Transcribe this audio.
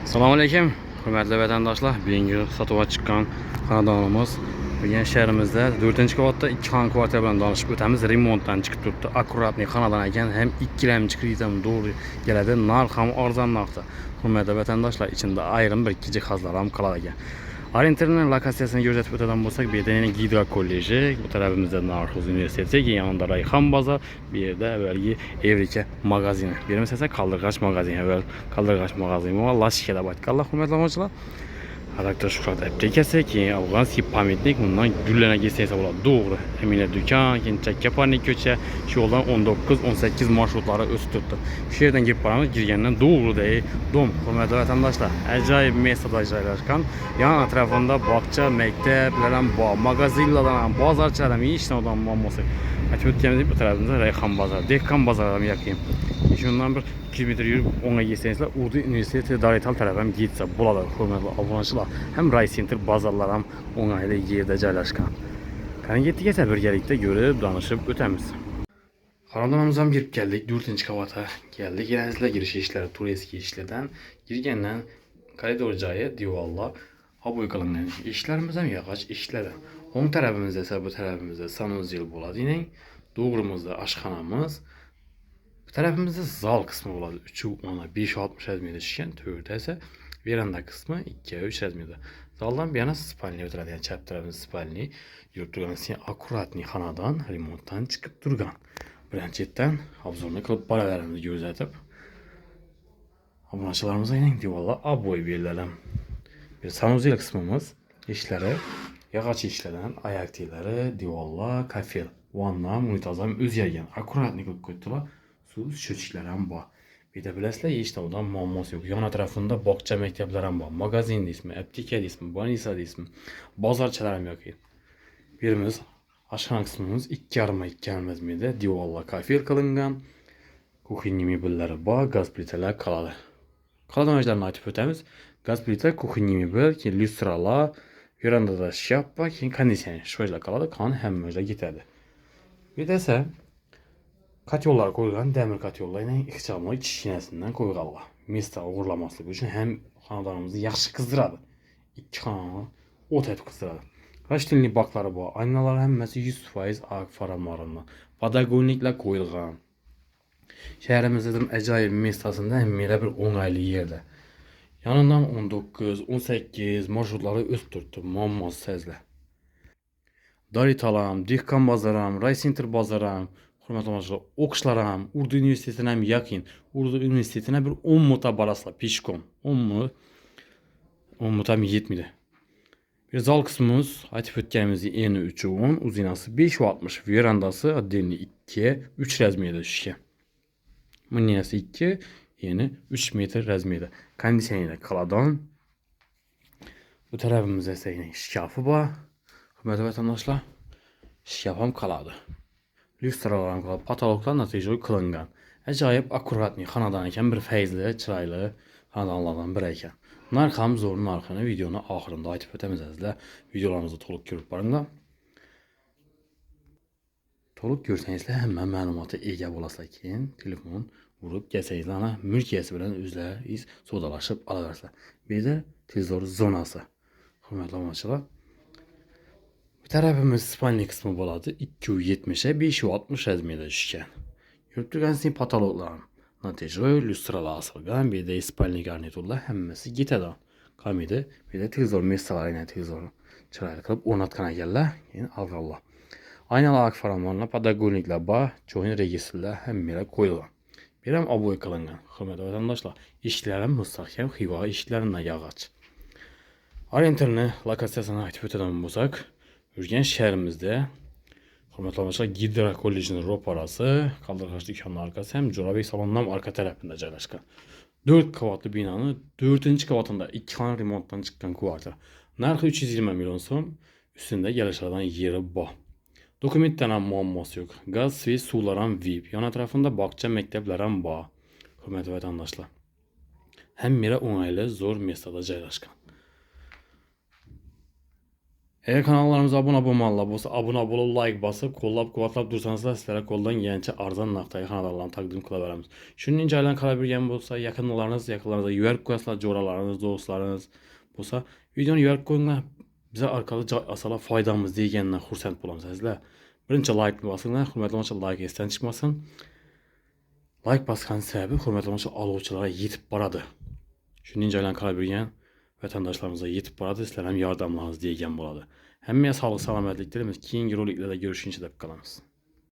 Assalamualaikum, hörmətli vətəndaşlar. Birinci satığa çıxan xanadonumuz bugün şəhərimizdə 4-cü qavatda 2 xana kvartira bilan danışıb ötəmiz remontdan çıxıb durdu. Akkuratni xanadan ekan, həm ikkiləmçi krizam doğru gələdi. Narx ham arzan narxda. Hörmətli vətəndaşlar, içində ayrım bir iki cihazlar ham qalar ekan. Orientirinin lokasiyasını göstərib ötədən bolsaq, bir də Gidra kolleji, bu tərəfimizdə Narxuz Universiteti, yanında Rayxan bazar, bir də əvvəlki Evrika mağazini. Birimiz isə Kaldırğaç mağazini, əvvəl Kaldırğaç mağazini var. Laşikədə batqallah hörmətli tamaşaçılar. Harakter şukat aplikasiya, keyin Afg'on pamitlik, bundan güllənə geçsəysə olar. Doğru. Əminə dükan, keyin Çəkəparnik köçə, şu yoldan 19-18 marşrutları öz tutdu. Şu yerdən girib paramız girgəndən doğru deyil. Dom, hörmətli vətəndaşlar, əcayib mesada yerləşən, yan ətrafında bağça, məktəblərən, mağazinlərdən, bazarçılardan, işdən olan olması. Açıb bu tərəfimizdə Rayxan bazarı, Dehqan bazarı yaxın. Şundan bir 2 metr yürüyüb ona geçsəniz, Urdu Universiteti Darital tərəfəm getsə, burada hörmətli abunəçilər, həm Ray Center bazarlar həm ona ilə yerdə yerləşən. Qan getdikcə birgəlikdə görüb, danışıb ötəmiz. Xanadonumuzdan girib gəldik, 4-cü qavata gəldik. Yenə giriş işləri, turist işlərdən girgəndən koridor cayı, divarlar, aboy qılınan işlərimiz həm yağac işləri. Onun tərəfimizdə isə bu tərəfimizdə sanuzel болады. Yine doğrumuzda aşxanamız. Bu tərəfimizdə zal kısmı oladı. 3-10'a 5-60 əzmiyyədə şişən, tövürdə isə veranda kısmı 2-3 əzmiyyədə. Zaldan bir yana spalni ötürədi, yəni çəp tərəfimiz spalni. Yürüb durğan sin akkuratni xanadan, remontdan çıxıb durğan. Brançetdən obzorunu qılıb baralarımızı gözətib. Abunəçilərimize yine divarlar aboy veriləm. Bir sanuzel kısmımız işləri, yağaç işlərdən, ayak tiyləri, divarlar, kafel, vanna, unitazam öz yergən. Akkuratni qılıb qoydular. Şöçüklərəm var. Bir də biləsilər, heç də odan mammas yox. Yan ətrafında bağça məktəblərəm var. Mağazin ismi, apteka ismi, banisa ismi, bazarçılarım yox. Birimiz aşağı qismimiz 2,5 əzmiyyədə divarlar kafel qılınğan. Kuxinni mebelləri var, qaz plitələr qaladı. Qaladan öncələrini aytıb ötəmiz. Qaz plitə, kuxinni mebel, lüstralar, verandada şkaf var, kondisioner, şöyle qaladı, kan həmmə özlə getədi. Bir də isə katyollar koyulan demir katyollar ilə ixçamlı kişinəsindən koyuqallar. Mesta uğurlamaslığı üçün həm xanadanımızı yaxşı qızdıradı. 2 xanalı o tip qızdıradı. Raştinli bakları bu. Aynalar həmməsi 100% ağ faramarından. Padagoniklə koyulğan. Şəhərimizdə əcayib mestasında həm elə bir onaylı yerdə. Yanından 19-18 marşrutları öz tutdu. Mammas səzlə. Daritalam, Dehqan bazaram, Ray Center bazaram. Hörmətli tamaşaçılar, oxşlaram, Urdu Universitetinə yaxın. Urdu Universitetinə bir 10 muta barasla pişkom. 10 mu? 10 muta yetmidi. Bir zal kısmımız aytib ötkənimizi eni 3-10, uzinası 5,60, verandası addenli 2'ye 3 rəzmiyyədə şişə. Mıniyası 2, eni 3 metr rəzmiyyədə. Kondisionerlə qaladan. Bu tərəfimizdə isə yine şkafı var. Hörmətli vətəndaşlar, şkafam qaladı. Lüstralardan qalıb, patologlar nəticəli qılınğan. Əcayib akkuratni xanadan ikən bir feyzli, çıraylı xanadanlardan biri ikən. Narxam zor narxını videonun axırında aytıb ötəmizəzlə videolarımızı toluq görüb barında. Toluq görsənizlə həmmən məlumatı ega olasınız ki, telefon vurub gəlsənizlə ana mülkiyyəsi bilən üzləriz sodalaşıb alarsınız. Bir də televizor zonası. Hörmətli tamaşaçılar. Bir tərəfimiz spalni kısmı boladı. 2,70'e 5,60 əzmiyyədə şişən. Görüb durğansin patologların nəticə lüstralar asılğan, bir də spalni garniturlar həmməsi getədən. Komedi, bir də televizor mestaları ilə televizoru çıraylı qılıb ornatkana gəllər, yəni alqallar. Aynalar akfaramanla, padagoniklə var, çoğun registrlər həmmələ qoyulur. Bir həm aboy qılınğan. Hörmətli vətəndaşlar, işlərin müstahkəm xiva işlərinə yağac. Orientirinin lokasiyasını aytıb ötədən bulsaq, Ürgənc şəhərimizdə hörmətli tamaşaçılar Gidra Kollecinin roparası, Kaldırğaç dükkanının arqası həm Corabey salonundan arka tərəfində yerləşən. 4 qavatlı binanın 4-cü qavatında 2 xana remontdan çıxan kvartira. Narxı 320 milyon som, üstündə gəlişlərdən yeri var. Dokumentlərən muamması yox. Qaz və sulardan VIP. Yan ətrafında bağça məktəblərən var. Hörmətli vətəndaşlar. Həm mirə onaylı zor mestada yerləşən. Eğer kanallarımıza abone olmalılar olsa abone olup like basıp kollab quvvatlab dursanız da sizlərə koldan yeniçə arzan naqtayı kanallarını təqdim qıla bilərəm. Şunun incələn qala bilgən olsa yaxınlarınıza yüvərk qoyasınlar, coralarınız, dostlarınız olsa videonu yüvərk qoyunlar bizə arqada asala faydamız deyəndən xursənd bulamsınızlar. Birinci like basınlar, hörmətli olmasa like estən çıxmasın. Like basqan səbəbi hörmətli olmasa alovçulara yetib baradı. Şunun incələn qala bilgən vətəndaşlarımıza yetib baradı, sizlərə yardımlarınız deyən boladı. Həmməyə sağlıq, salamətllik diləmiz. Keyingi roliklərdə görüşüncə də qalamız.